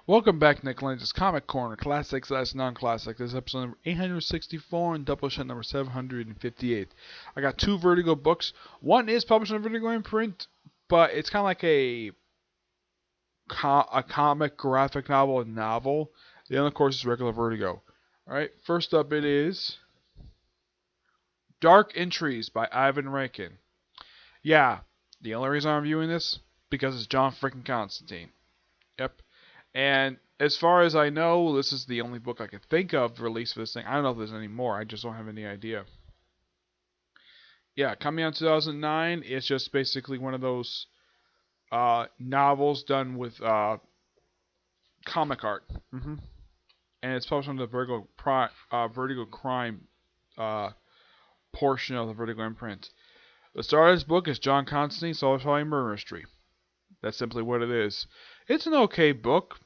Welcome back, Nick Lenz's Comic Corner, Classics as Non-Classic. This is episode number 864 and Doubleshot number 758. I got two Vertigo books. One is published on Vertigo in print, but it's kind of like a comic graphic novel. The other, of course, is regular Vertigo. Alright, first up it is Dark Entries by Ivan Rankin. Yeah, the only reason I'm reviewing this, because it's John freaking Constantine. Yep. And as far as I know, this is the only book I could think of released for this thing. I don't know if there's any more. I just don't have any idea. Yeah, coming out in 2009, it's just basically one of those novels done with comic art. And it's published on the Vertigo Crime portion of the Vertigo imprint. The star of this book is John Constantine, solitary murder mystery. That's simply what it is. It's an okay book.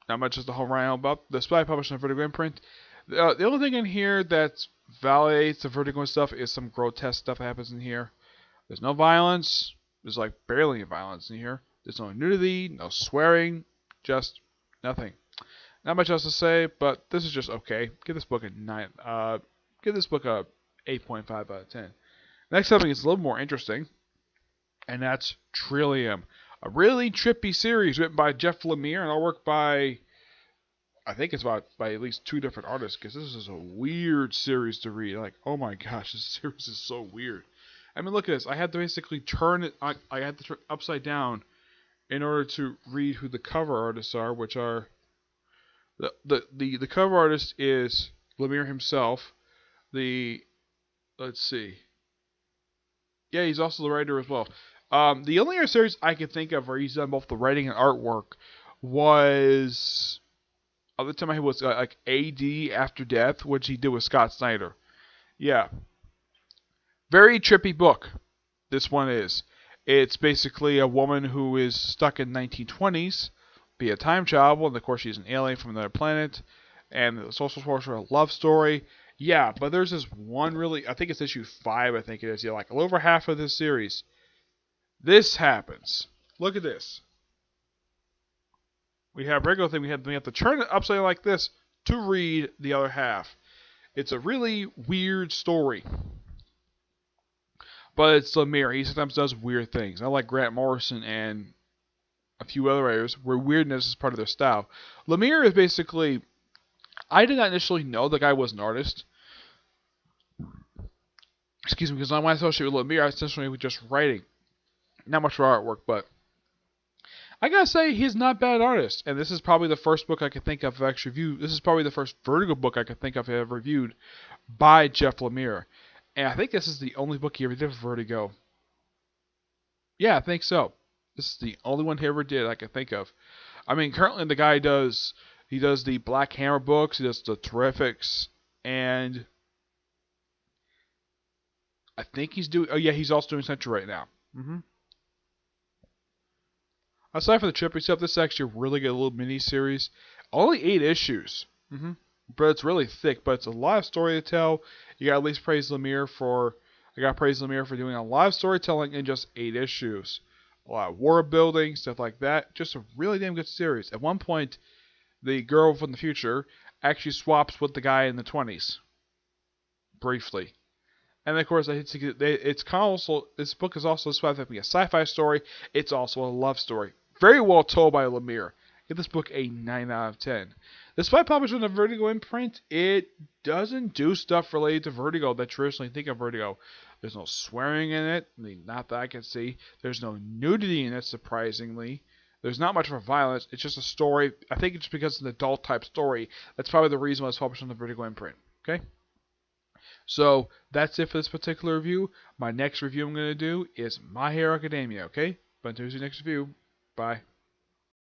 Not much as the whole round about. The spy published on Vertigo imprint. The only thing in here that validates the Vertigo and stuff is some grotesque stuff that happens in here. There's no violence. There's like barely any violence in here. There's no nudity, no swearing, just nothing. Not much else to say, but this is just okay. Give this book a 9. Give this book a 8.5 out of 10. Next something is a little more interesting, and that's Trillium. A really trippy series written by Jeff Lemire and artwork by, I think it's by at least 2 different artists, because this is a weird series to read. Like, oh my gosh, this series is so weird. I mean, look at this. I had to basically turn it, I had to turn it upside down in order to read who the cover artists are, which are, the cover artist is Lemire himself. Let's see. Yeah, he's also the writer as well. The only other series I could think of where he's done both the writing and artwork was, other time I was like AD After Death, which he did with Scott Snyder. Yeah. Very trippy book. This one is. It's basically a woman who is stuck in 1920s, be a time travel, and of course she's an alien from another planet, and the social force for a love story. Yeah, but there's this one really, I think it's issue 5, I think it is. Yeah, like over half of this series. This happens. Look at this. We have regular thing. We have to turn it upside down like this to read the other half. It's a really weird story. But it's Lemire. He sometimes does weird things. I like Grant Morrison and a few other writers where weirdness is part of their style. Lemire is basically, I did not initially know the guy was an artist. Excuse me, because when I associate with Lemire, I essentially was just writing. Not much for artwork, but I gotta say he's not a bad artist. And this is probably the first book I could think of actually reviewed. This is probably the first Vertigo book I could think of ever reviewed by Jeff Lemire. And I think this is the only book he ever did for Vertigo. Yeah, I think so. This is the only one he ever did I can think of. I mean, currently the guy does the Black Hammer books, he does the Terrifics, and I think he's doing, oh yeah, he's also doing Century right now. Aside from the trippy stuff, this is actually a really good little mini-series. Only 8 issues. But it's really thick, but it's a lot of story to tell. You gotta at least praise Lemire for, doing a lot of storytelling in just 8 issues. A lot of world building, stuff like that. Just a really damn good series. At one point, the girl from the future actually swaps with the guy in the 20s. Briefly. And of course, it's kind of also, this book is also described as being a sci-fi story. It's also a love story. Very well told by Lemire. Give this book a 9 out of 10. Despite publishing a Vertigo imprint, it doesn't do stuff related to Vertigo that traditionally think of Vertigo. There's no swearing in it, I mean, not that I can see. There's no nudity in it, surprisingly. There's not much for violence. It's just a story. I think it's because it's an adult type story. That's probably the reason why it's published on the Vertigo imprint. Okay? So, that's it for this particular review. My next review I'm going to do is My Hero Academia, okay? But until the next review, bye.